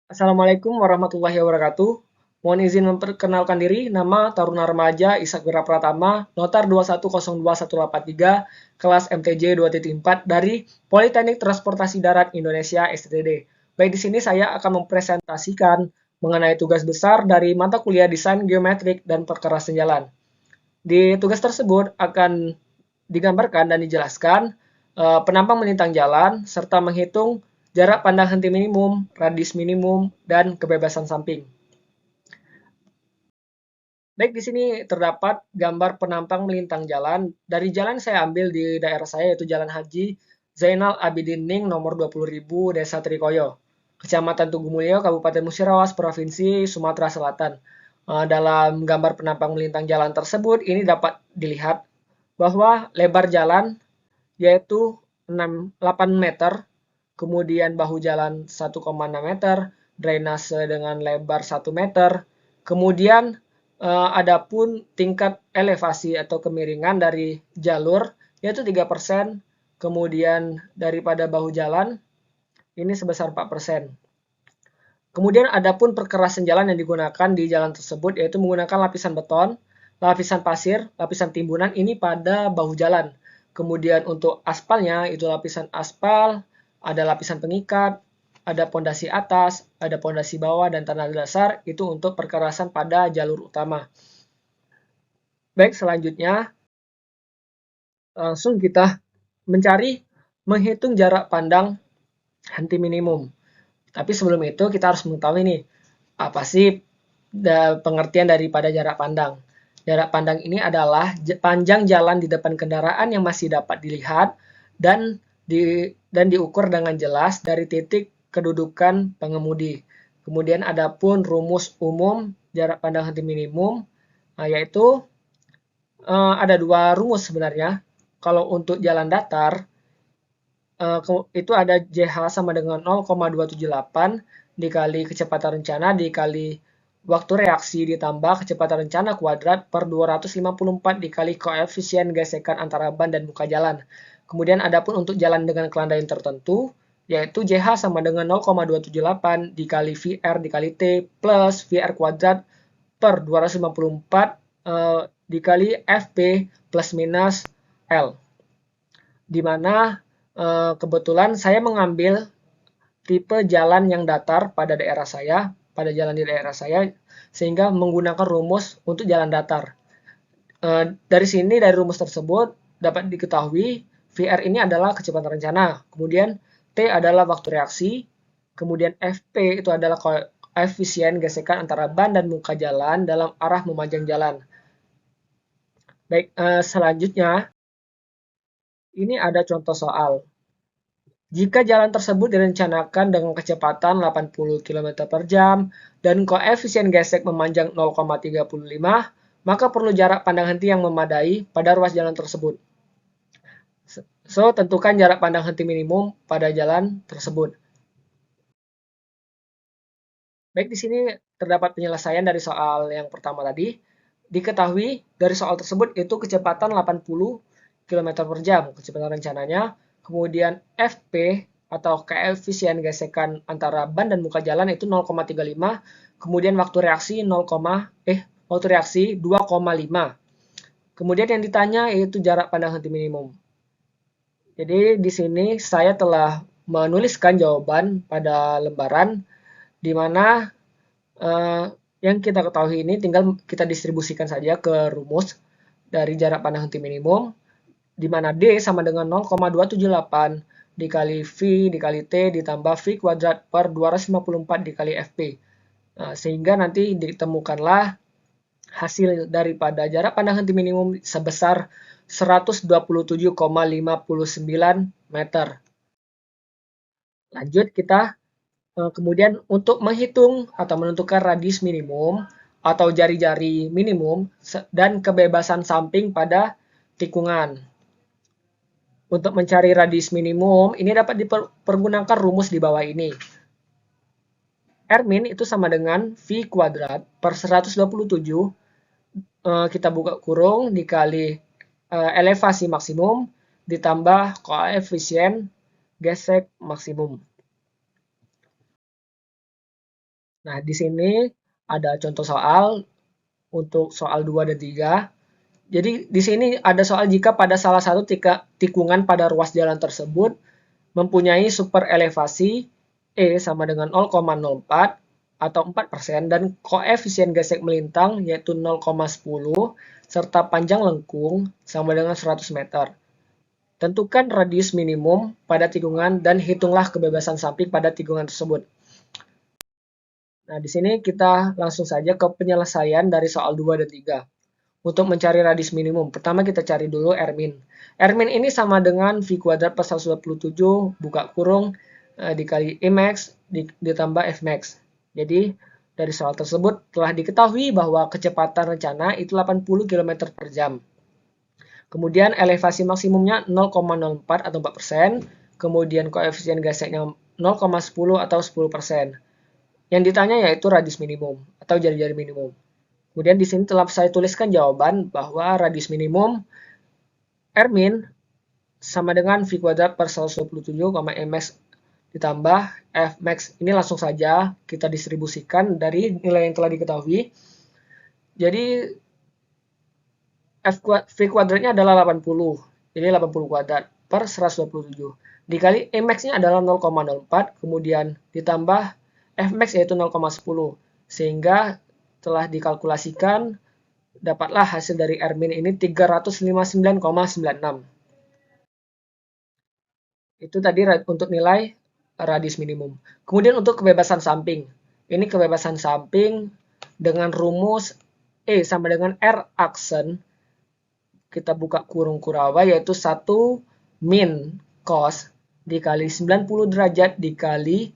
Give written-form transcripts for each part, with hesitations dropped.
Assalamualaikum warahmatullahi wabarakatuh. Mohon izin memperkenalkan diri, nama Taruna Remaja Ishak Wira Pratama, Notar 2102183, kelas MTJ 2.4 dari Politeknik Transportasi Darat Indonesia STTD. Baik, di sini saya akan mempresentasikan mengenai tugas besar dari mata kuliah Desain Geometrik dan Perkerasan Jalan. Di tugas tersebut akan digambarkan dan dijelaskan penampang melintang jalan serta menghitung jarak pandang henti minimum, radius minimum, dan kebebasan samping. Baik, di sini terdapat gambar penampang melintang jalan. Dari jalan saya ambil di daerah saya yaitu Jalan Haji Zainal Abidin Ning nomor 20.000 Desa Trikoyo, Kecamatan Tugumulyo, Kabupaten Musirawas, Provinsi Sumatera Selatan. Dalam gambar penampang melintang jalan tersebut, ini dapat dilihat bahwa lebar jalan yaitu 8 meter, kemudian bahu jalan 1,6 meter, drainase dengan lebar 1 meter, kemudian adapun tingkat elevasi atau kemiringan dari jalur yaitu 3%, kemudian daripada bahu jalan ini sebesar 4%. Kemudian adapun perkerasan jalan yang digunakan di jalan tersebut yaitu menggunakan lapisan beton, lapisan pasir, lapisan timbunan ini pada bahu jalan. Kemudian untuk aspalnya itu lapisan aspal, ada lapisan pengikat, ada pondasi atas, ada pondasi bawah dan tanah dasar itu untuk perkerasan pada jalur utama. Baik, selanjutnya langsung kita menghitung jarak pandang henti minimum. Tapi sebelum itu kita harus mengetahui nih, apa sih pengertian daripada jarak pandang. Jarak pandang ini adalah panjang jalan di depan kendaraan yang masih dapat dilihat dan diukur dengan jelas dari titik kedudukan pengemudi. Kemudian adapun rumus umum jarak pandang henti minimum, yaitu ada dua rumus sebenarnya. Kalau untuk jalan datar, itu ada JH sama dengan 0,278 dikali kecepatan rencana dikali waktu reaksi ditambah kecepatan rencana kuadrat per 254 dikali koefisien gesekan antara ban dan muka jalan. Kemudian adapun untuk jalan dengan kelandaian tertentu, yaitu JH sama dengan 0,278 dikali VR dikali T plus VR kuadrat per 254 dikali FP plus minus L. Di mana kebetulan saya mengambil tipe jalan yang datar pada daerah saya, pada jalan di daerah saya, sehingga menggunakan rumus untuk jalan datar. Dari sini, dari rumus tersebut, dapat diketahui VR ini adalah kecepatan rencana, kemudian T adalah waktu reaksi, kemudian FP itu adalah koefisien gesekan antara ban dan muka jalan dalam arah memanjang jalan. Baik, selanjutnya, ini ada contoh soal. Jika jalan tersebut direncanakan dengan kecepatan 80 km per jam dan koefisien gesek memanjang 0,35, maka perlu jarak pandang henti yang memadai pada ruas jalan tersebut. So, tentukan jarak pandang henti minimum pada jalan tersebut. Baik, di sini terdapat penyelesaian dari soal yang pertama tadi. Diketahui dari soal tersebut itu kecepatan 80 km per jam, kecepatan rencananya. Kemudian FP atau koefisien gesekan antara ban dan muka jalan itu 0,35, kemudian waktu reaksi 2,5. Kemudian yang ditanya yaitu jarak pandang henti minimum. Jadi di sini saya telah menuliskan jawaban pada lembaran di mana yang kita ketahui ini tinggal kita distribusikan saja ke rumus dari jarak pandang henti minimum, di mana D sama dengan 0,278 dikali V dikali T ditambah V kuadrat per 254 dikali FP. Nah, sehingga nanti ditemukanlah hasil daripada jarak pandang henti minimum sebesar 127,59 meter. Lanjut kita kemudian untuk menghitung atau menentukan radius minimum atau jari-jari minimum dan kebebasan samping pada tikungan. Untuk mencari radius minimum, ini dapat dipergunakan rumus di bawah ini. R min itu sama dengan V kuadrat per 127, kita buka kurung, dikali elevasi maksimum, ditambah koefisien gesek maksimum. Nah, di sini ada contoh soal untuk soal 2 dan 3. Jadi di sini ada soal jika pada salah satu tikungan pada ruas jalan tersebut mempunyai super elevasi E sama dengan 0,04 atau 4% dan koefisien gesek melintang yaitu 0,10 serta panjang lengkung sama dengan 100 meter. Tentukan radius minimum pada tikungan dan hitunglah kebebasan samping pada tikungan tersebut. Nah, di sini kita langsung saja ke penyelesaian dari soal 2 dan 3. Untuk mencari radius minimum, pertama kita cari dulu R min. R min ini sama dengan V kuadrat per 127 buka kurung dikali E max ditambah F max. Jadi dari soal tersebut telah diketahui bahwa kecepatan rencana itu 80 km per jam. Kemudian elevasi maksimumnya 0,04 atau 4%, kemudian koefisien geseknya 0,10 atau 10%. Yang ditanya yaitu radius minimum atau jari-jari minimum. Kemudian di sini telah saya tuliskan jawaban bahwa radius minimum R min sama dengan V kuadrat per 127, Mx ditambah F max. Ini langsung saja kita distribusikan dari nilai yang telah diketahui. Jadi V kuadratnya adalah 80. Jadi 80 kuadrat per 127. Dikali E max-nya adalah 0,04, kemudian ditambah F max yaitu 0,10. Sehingga telah dikalkulasikan dapatlah hasil dari R min ini 359,96. Itu tadi untuk nilai radius minimum. Kemudian untuk kebebasan samping. Ini kebebasan samping dengan rumus E sama dengan R aksen. Kita buka kurung kurawa yaitu 1 min cos dikali 90 derajat dikali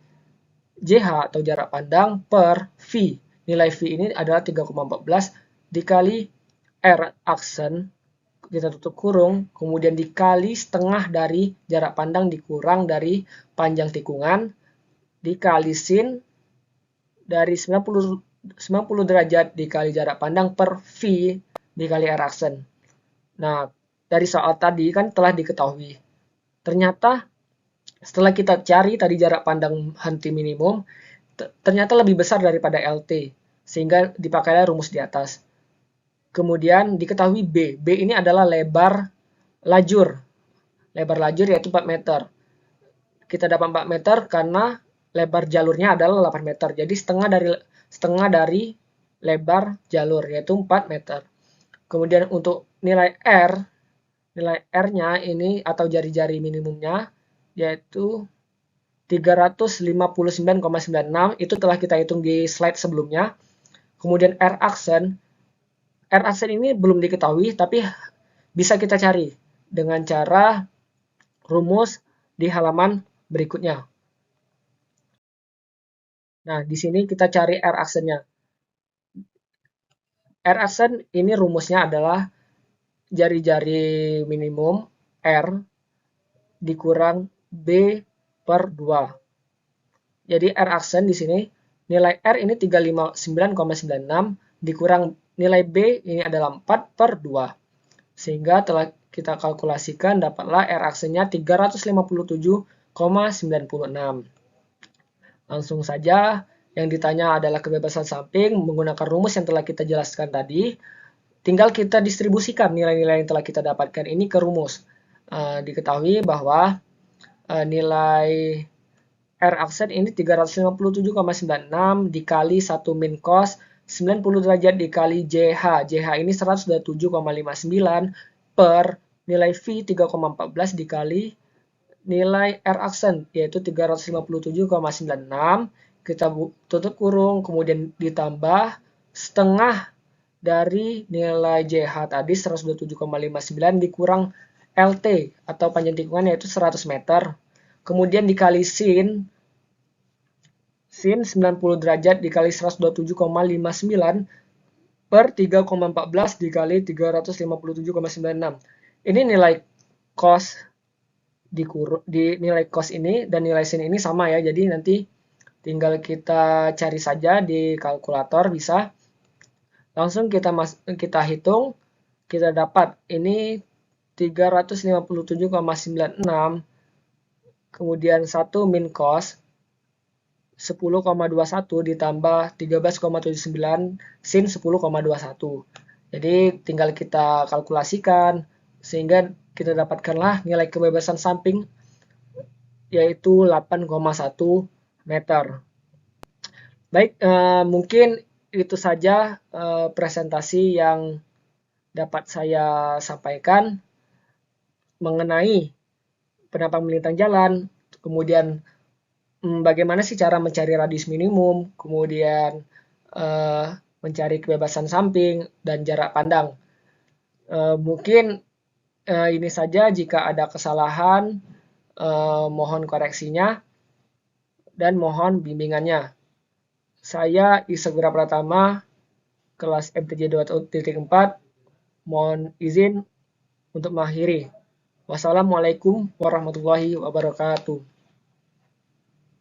JH atau jarak pandang per V. Nilai V ini adalah 3,14 dikali R aksen, kita tutup kurung, kemudian dikali setengah dari jarak pandang dikurang dari panjang tikungan, dikali sin dari 90 derajat dikali jarak pandang per V dikali R aksen. Nah, dari soal tadi kan telah diketahui. Ternyata setelah kita cari tadi jarak pandang henti minimum, ternyata lebih besar daripada LT, sehingga dipakailah rumus di atas. Kemudian diketahui B. B ini adalah lebar lajur. Lebar lajur yaitu 4 meter. Kita dapat 4 meter karena lebar jalurnya adalah 8 meter. Jadi setengah dari lebar jalur yaitu 4 meter. Kemudian untuk nilai R-nya ini atau jari-jari minimumnya yaitu 359,96 itu telah kita hitung di slide sebelumnya. Kemudian R aksen ini belum diketahui tapi bisa kita cari dengan cara rumus di halaman berikutnya. Nah, di sini kita cari R aksennya. R aksen ini rumusnya adalah jari-jari minimum R dikurang B per 2. Jadi R aksen di sini nilai R ini 359,96 dikurang nilai B ini adalah 4 per 2. Sehingga telah kita kalkulasikan dapatlah R aksennya 357,96. Langsung saja yang ditanya adalah kebebasan samping menggunakan rumus yang telah kita jelaskan tadi. Tinggal kita distribusikan nilai-nilai yang telah kita dapatkan ini ke rumus. Diketahui bahwa nilai R aksen ini 357,96 dikali 1 min cos 90 derajat dikali JH. JH ini 127,59 per nilai V 3,14 dikali nilai R aksen yaitu 357,96. Kita tutup kurung kemudian ditambah setengah dari nilai JH tadi 127,59 dikurang LT atau panjang tikungan yaitu 100 meter. Kemudian dikali sin 90 derajat dikali 127,59 per 3,14 dikali 357,96. Ini nilai cos di nilai cos ini dan nilai sin ini sama ya. Jadi nanti tinggal kita cari saja di kalkulator bisa. Langsung kita hitung, kita dapat ini 357,96 kemudian 1 min cos 10,21 ditambah 13,79 sin 10,21. Jadi tinggal kita kalkulasikan sehingga kita dapatkanlah nilai kebebasan samping yaitu 8,1 meter. Baik, mungkin itu saja presentasi yang dapat saya sampaikan mengenai penampang melintang jalan, kemudian bagaimana sih cara mencari radius minimum, kemudian mencari kebebasan samping dan jarak pandang. Mungkin ini saja, jika ada kesalahan mohon koreksinya dan mohon bimbingannya. Saya Isegura Pratama, kelas MTJ 2.4, mohon izin untuk mengakhiri. Wassalamualaikum warahmatullahi wabarakatuh.